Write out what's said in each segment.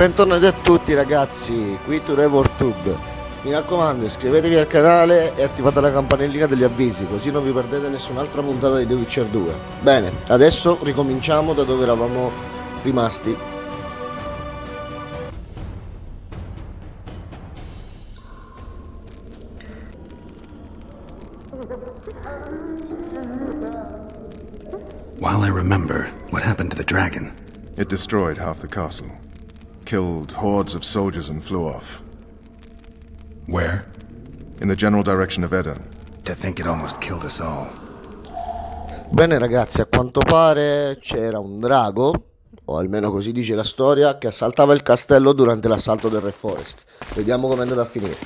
Bentornati a tutti ragazzi, qui su RevorTube. Mi raccomando, iscrivetevi al canale e attivate la campanellina degli avvisi, così non vi perdete nessun'altra puntata di The Witcher 2. Bene, adesso ricominciamo da dove eravamo rimasti. While I remember, what happened to the dragon? It destroyed half the castle. Killed hordes of soldiers and flew off. Where? In the general direction of Edda. To think it almost killed us all. Bene ragazzi, a quanto pare c'era un drago, o almeno così dice la storia, che assaltava il castello durante l'assalto del Red Forest. Vediamo come è andata a finire.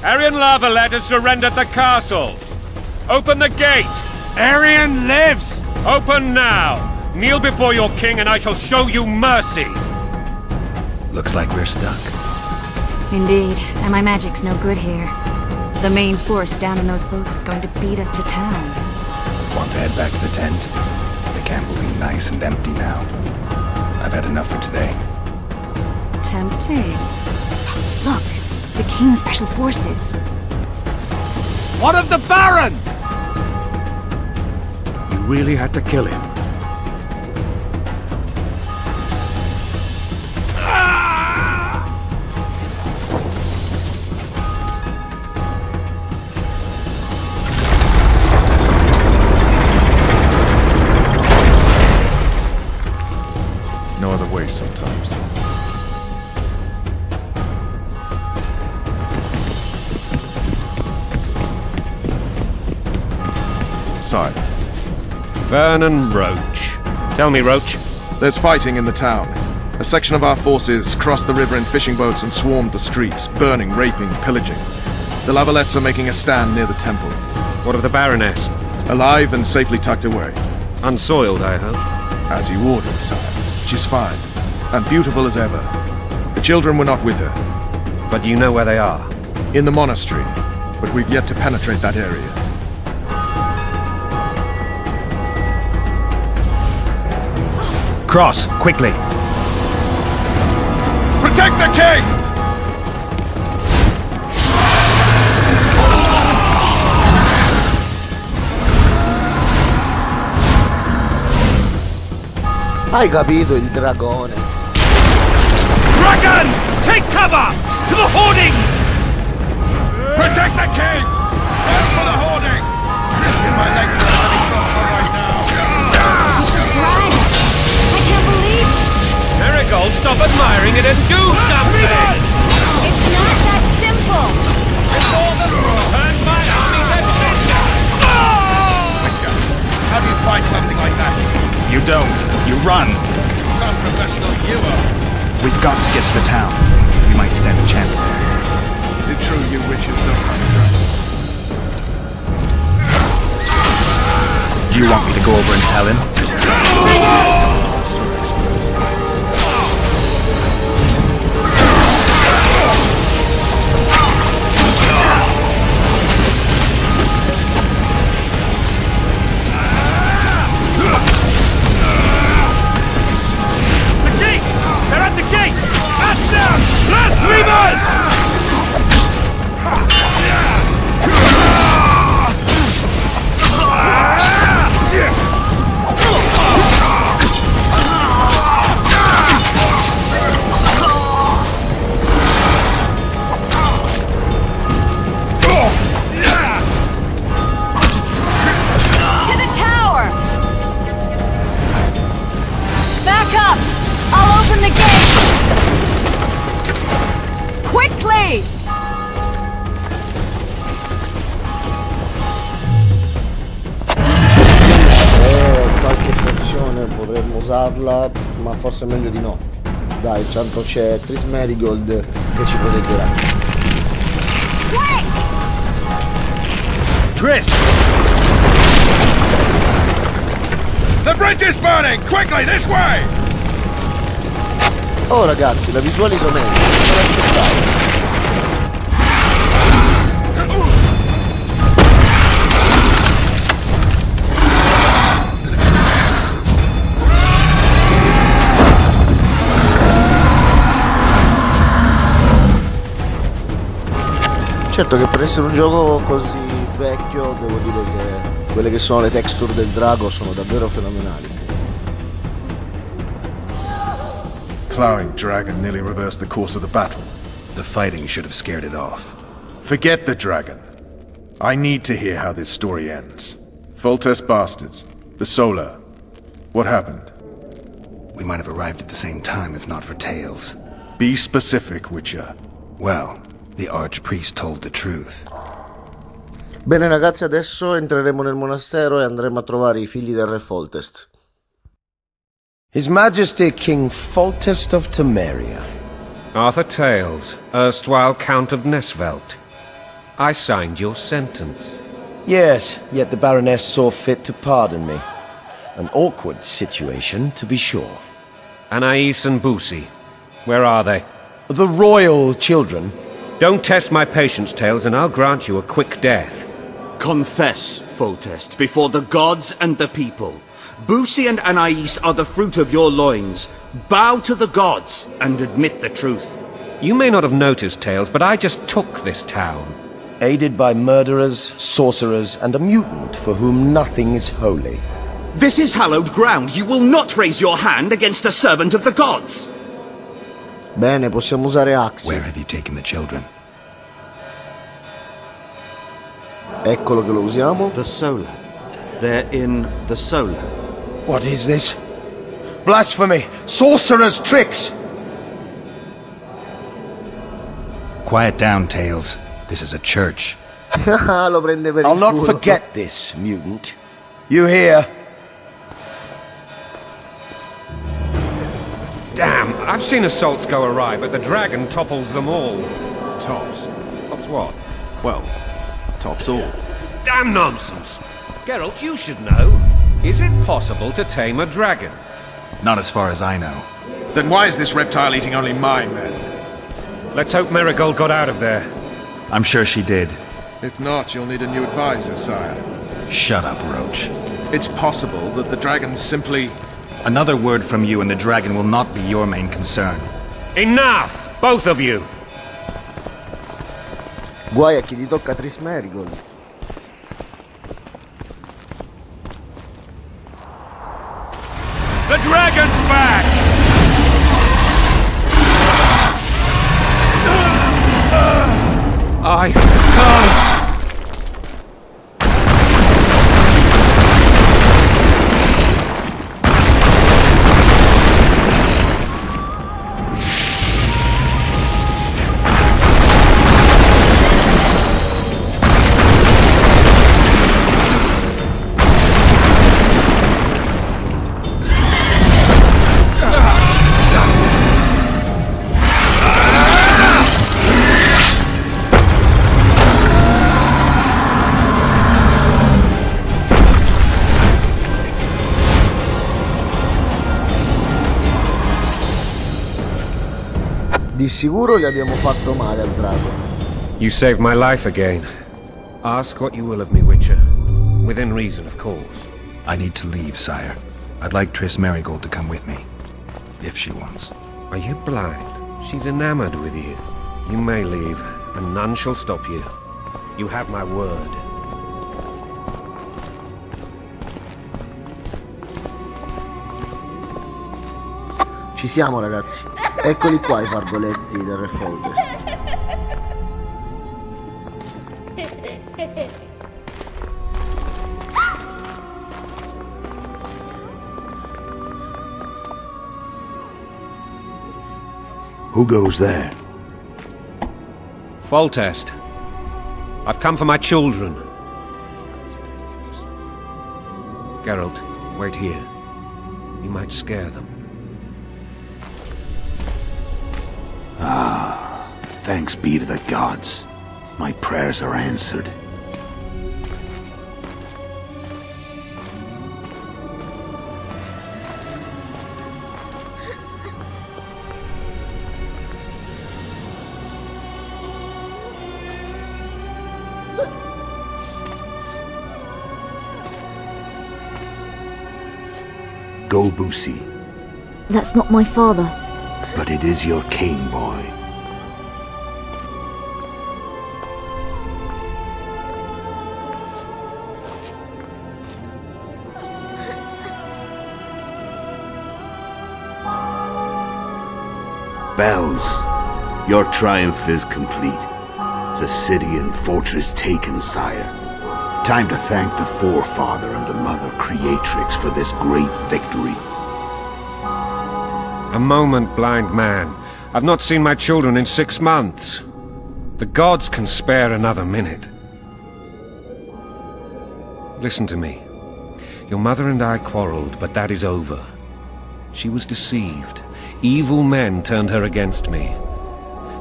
Aryan Lavalet has surrendered the castle. Open the gate. Aryan lives! Open now. Kneel before your king and I shall show you mercy. Looks like we're stuck. Indeed, and my magic's no good here. The main force down in those boats is going to beat us to town. Want to head back to the tent? The camp will be nice and empty now. I've had enough for today. Tempting. Look, the King's Special Forces. What of the Baron? You really had to kill him. No other way sometimes. Sire. Vernon Roach. Tell me, Roach. There's fighting in the town. A section of our forces crossed the river in fishing boats and swarmed the streets, burning, raping, pillaging. The Lavalets are making a stand near the temple. What of the Baroness? Alive and safely tucked away. Unsoiled, I hope. As you ordered, sire. She's fine, and beautiful as ever. The children were not with her. But you know where they are. In the monastery, but we've yet to penetrate that area. Cross, quickly. Protect the king! Hai capito il dragone? Dragon! Take cover! To the hoardings! Protect the king! Stand for the hoarding! In my leg, let me prosper right now. It's a dragon! I can't believe it! Marigold, stop admiring it and do something! It's not that simple! Before the turn my army to cinder! Witcher, how do you fight something like that? You don't. You run. Some professional you are. We've got to get to the town. We might stand a chance there. Is it true you witches don't hunt dragons? Do you want me to go over and tell him? Monster experts. The gate! They're at the gate! That's them! Blasphemers! To the tower! Back up! I'll open the gate! Quickly! Qualche funzione potremmo usarla, ma forse è meglio di no. Dai, tanto c'è Tris Marigold che ci proteggerà. Quick! Triss! The bridge is burning! Quickly, this way! Oh ragazzi, la visualizzo meglio, non me l'aspettavo. Certo che per essere un gioco così vecchio devo dire che quelle che sono le texture del drago sono davvero fenomenali. Plowing dragon nearly reversed the course of the battle. The fighting should have scared it off. Forget the dragon. I need to hear how this story ends. Foltest bastards. The Solar. What happened? We might have arrived at the same time if not for Tails. Be specific, Witcher. Well, the Archpriest told the truth. Bene ragazzi, adesso entreremo nel monastero e andremo a trovare i figli del re Foltest. His Majesty King Foltest of Temeria. Arthur Tails, erstwhile Count of Nesvelt. I signed your sentence. Yes, yet the Baroness saw fit to pardon me. An awkward situation, to be sure. Anais and Boosie, where are they? The royal children. Don't test my patience, Tails, and I'll grant you a quick death. Confess, Foltest, before the gods and the people. Boosie and Anais are the fruit of your loins. Bow to the gods and admit the truth. You may not have noticed, Tails, but I just took this town. Aided by murderers, sorcerers, and a mutant for whom nothing is holy. This is hallowed ground. You will not raise your hand against a servant of the gods. Bene, possiamo usare Axi. Where have you taken the children? Eccolo che lo usiamo. The Solar. They're in the Solar. What is this? Blasphemy! Sorcerer's tricks! Quiet down, Tails. This is a church. Lo prende per I'll il not culo. forget this, mutant. You hear? Damn, I've seen assaults go awry, but the dragon topples them all. Tops. Tops what? Well, tops all. Damn nonsense! Geralt, you should know. Is it possible to tame a dragon? Not as far as I know. Then why is this reptile eating only mine, then? Let's hope Marigold got out of there. I'm sure she did. If not, you'll need a new advisor, sire. Shut up, Roach. It's possible that the dragon simply... Another word from you and the dragon will not be your main concern. Enough! Both of you! Guai a chi gli tocca Tris Marigold. The dragon's back! I can't! Di sicuro gli abbiamo fatto male al drago. You saved my life again. Ask what you will of me, Witcher. Within reason, of course. I need to leave, sire. I'd like Tris Marigold to come with me. If she wants. Are you blind? She's enamored with you. You may leave, and none shall stop you. You have my word. Ci siamo ragazzi. Eccoli qua i pargoletti del re Foltest. Who goes there? Foltest. I've come for my children. Geralt, wait here. You might scare them. Thanks be to the gods. My prayers are answered. Go, Boosie. That's not my father. But it is your king, boy. Bells, your triumph is complete. The city and fortress taken, sire. Time to thank the Forefather and the Mother Creatrix for this great victory. A moment, blind man. I've not seen my children in 6 months. The gods can spare another minute. Listen to me. Your mother and I quarreled, but that is over. She was deceived. Evil men turned her against me.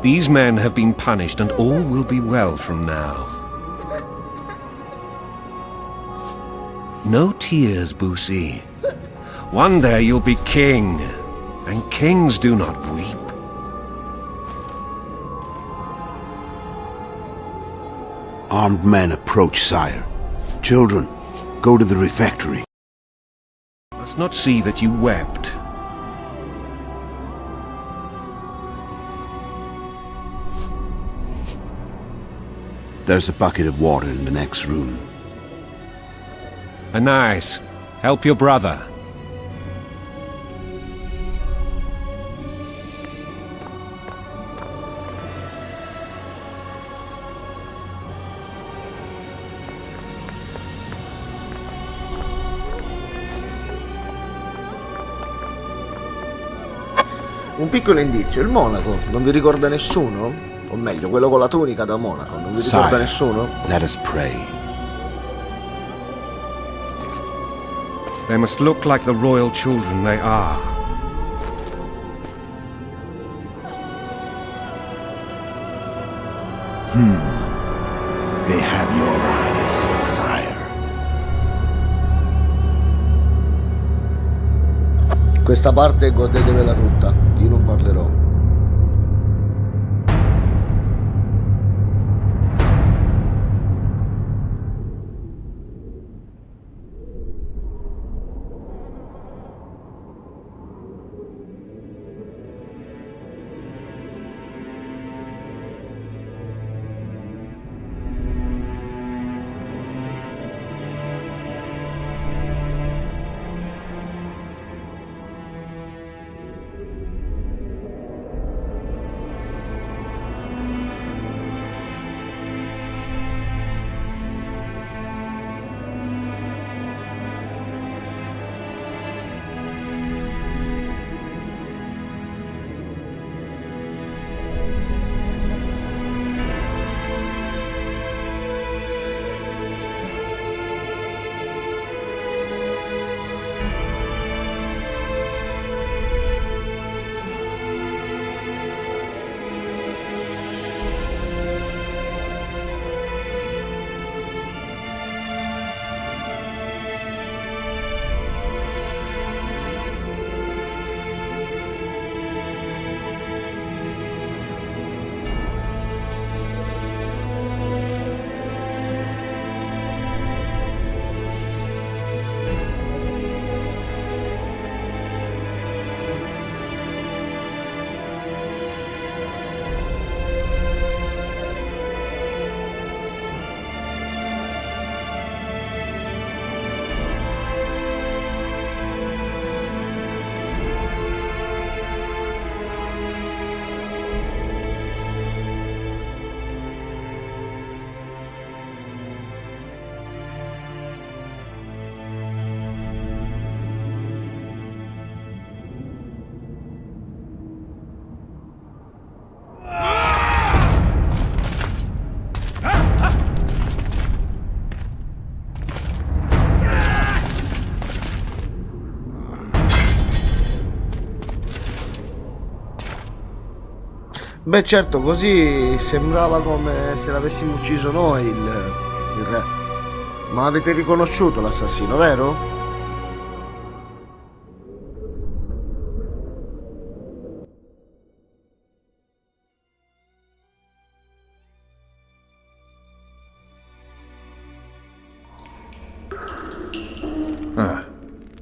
These men have been punished, and all will be well from now. No tears, Boosie. One day you'll be king, and kings do not weep. Armed men approach, sire. Children, go to the refectory. Must not see that you wept. There's a bucket of water in the next room. Anais, help your brother. Un piccolo indizio, il monaco, non vi ricorda nessuno? O meglio, quello con la tunica da monaco, non vi ricorda nessuno? Let us pray. They must look like the royal children they are. They have your eyes, sire. Questa parte godetevela tutta, io non parlerò. Beh certo, così sembrava come se l'avessimo ucciso noi il re. Ma avete riconosciuto l'assassino, vero?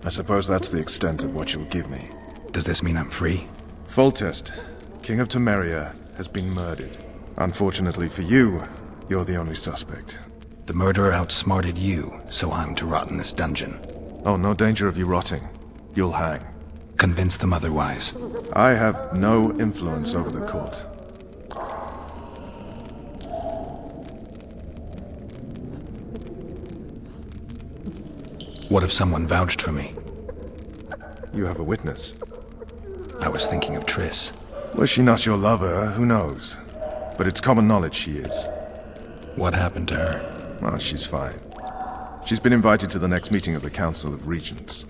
I suppose that's the extent of what you'll give me. Does this mean I'm free? Foltest, King of Temeria, has been murdered. Unfortunately for you, you're the only suspect. The murderer outsmarted you, so I'm to rot in this dungeon. Oh, no danger of you rotting. You'll hang. Convince them otherwise. I have no influence over the court. What if someone vouched for me? You have a witness. I was thinking of Triss. Was she not your lover? Who knows? But it's common knowledge she is. What happened to her? Well, she's fine. She's been invited to the next meeting of the Council of Regents.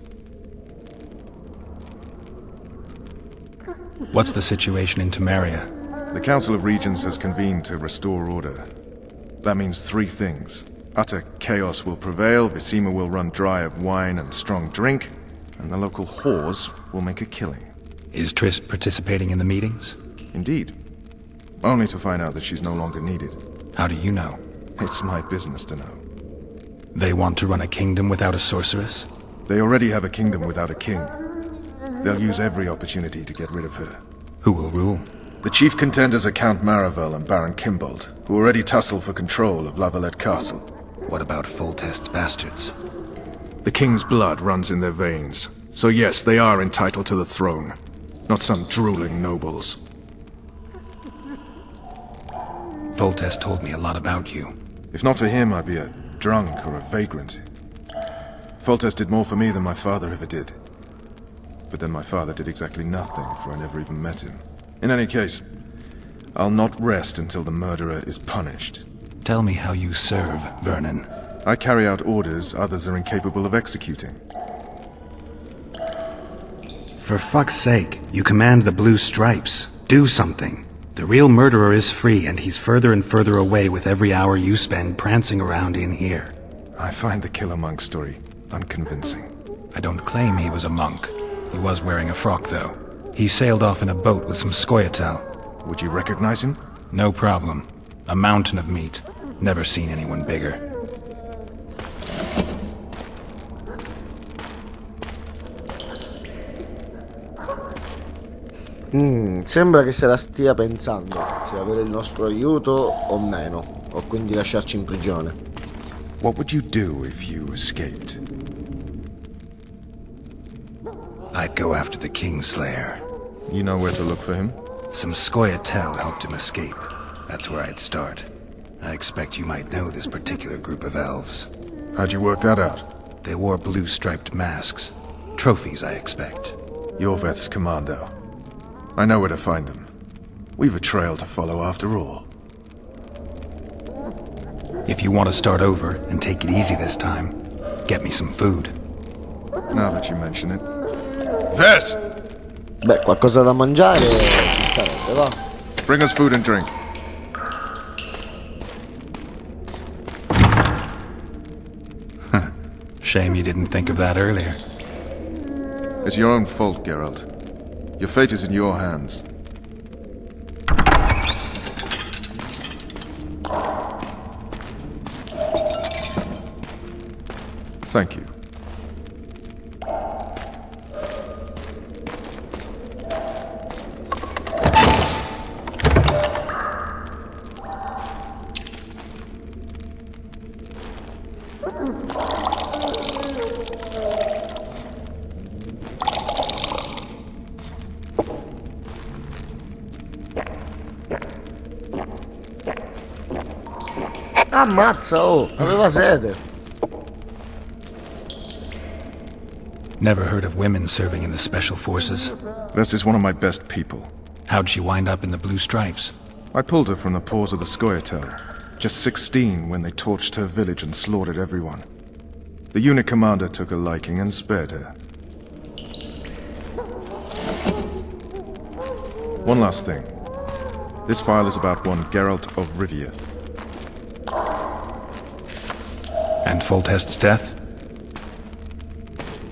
What's the situation in Temeria? The Council of Regents has convened to restore order. That means three things. Utter chaos will prevail, Possiamo will run dry of wine and strong drink, and the local whores will make a killing. Is Triss participating in the meetings? Indeed. Only to find out that she's no longer needed. How do you know? It's my business to know. They want to run a kingdom without a sorceress? They already have a kingdom without a king. They'll use every opportunity to get rid of her. Who will rule? The chief contenders are Count Maravel and Baron Kimbold, who already tussle for control of Lavalette Castle. What about Foltest's bastards? The king's blood runs in their veins, so yes, they are entitled to the throne. Not some drooling nobles. Foltest told me a lot about you. If not for him, I'd be a drunk or a vagrant. Foltest did more for me than my father ever did. But then my father did exactly nothing, for I never even met him. In any case, I'll not rest until the murderer is punished. Tell me how you serve, Vernon. I carry out orders others are incapable of executing. For fuck's sake, you command the Blue Stripes. Do something. The real murderer is free, and he's further and further away with every hour you spend prancing around in here. I find the Killer Monk story unconvincing. I don't claim he was a monk. He was wearing a frock, though. He sailed off in a boat with some Scoia'tael. Would you recognize him? No problem. A mountain of meat. Never seen anyone bigger. Sembra che se la stia pensando, se avere il nostro aiuto o meno, o quindi lasciarci in prigione. What would you do if you escaped? I'd go after the Kingslayer. You know where to look for him? Some Scoia'tael helped him escape. That's where I'd start. I expect you might know this particular group of elves. How'd you work that out? They wore blue-striped masks. Trophies, I expect. Yorveth's commando. I know where to find them. We've a trail to follow after all. If you want to start over and take it easy this time, get me some food. Now that you mention it. Vess! Beh, qualcosa da mangiare ci starebbe, va? Bring us food and drink. Shame you didn't think of that earlier. It's your own fault, Geralt. Your fate is in your hands. Thank you. Ammazza, oh, aveva sete. Never heard of women serving in the Special Forces. Vess is one of my best people. How'd she wind up in the Blue Stripes? I pulled her from the paws of the Scoia'tael. Just 16 when they torched her village and slaughtered everyone. The unit commander took a liking and spared her. One last thing. This file is about one Geralt of Rivia. And Foltest's death?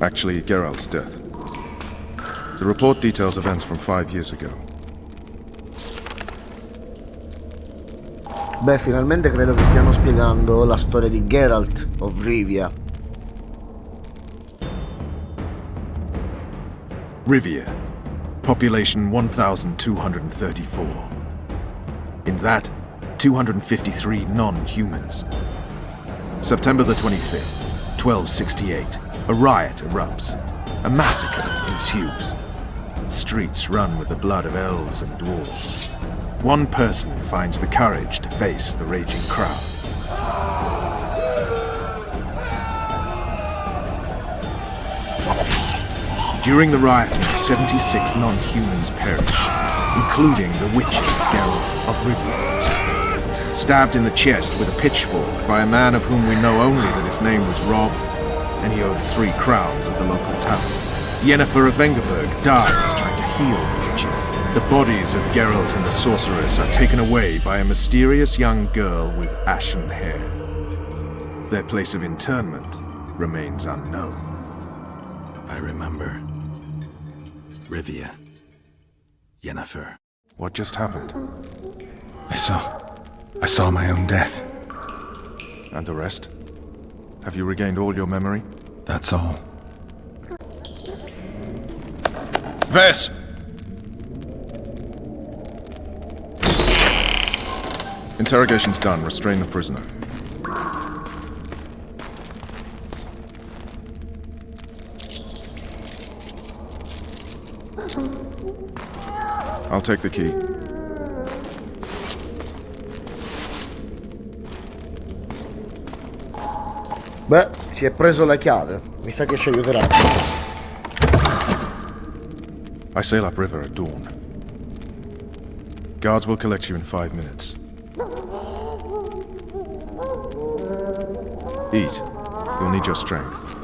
Actually, Geralt's death. The report details events from 5 years ago. Beh, finalmente credo che stiano spiegando la storia di Geralt of Rivia. Rivia. Population 1,234. In that, 253 non-humans. September the 25th, 1268. A riot erupts. A massacre ensues. streets run with the blood of elves and dwarves. One person finds the courage to face the raging crowd. During the rioting, 76 non-humans perished, including the witcher Geralt of Rivia. Stabbed in the chest with a pitchfork by a man of whom we know only that his name was Rob, and he owed 3 crowns at the local tavern. Yennefer of Vengerberg dies trying to heal the witcher. The bodies of Geralt and the sorceress are taken away by a mysterious young girl with ashen hair. Their place of interment remains unknown. I remember. Rivia. Yennefer. What just happened? I saw my own death. And the rest? Have you regained all your memory? That's all. Ves! Interrogation's done. Restrain the prisoner. I'll take the key. Beh, si è preso la chiave. Mi sa che ci aiuterà. I sail upriver at dawn. Guards will collect you in 5 minutes. Eat. You'll need your strength.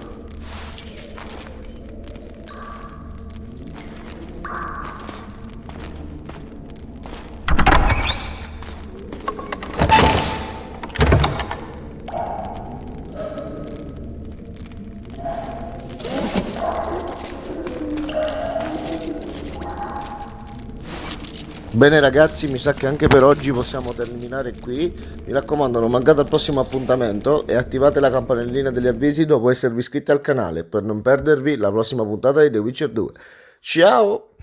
Bene ragazzi, mi sa che anche per oggi possiamo terminare qui. Mi raccomando, non mancate al prossimo appuntamento e attivate la campanellina degli avvisi dopo esservi iscritti al canale per non perdervi la prossima puntata di The Witcher 2. Ciao!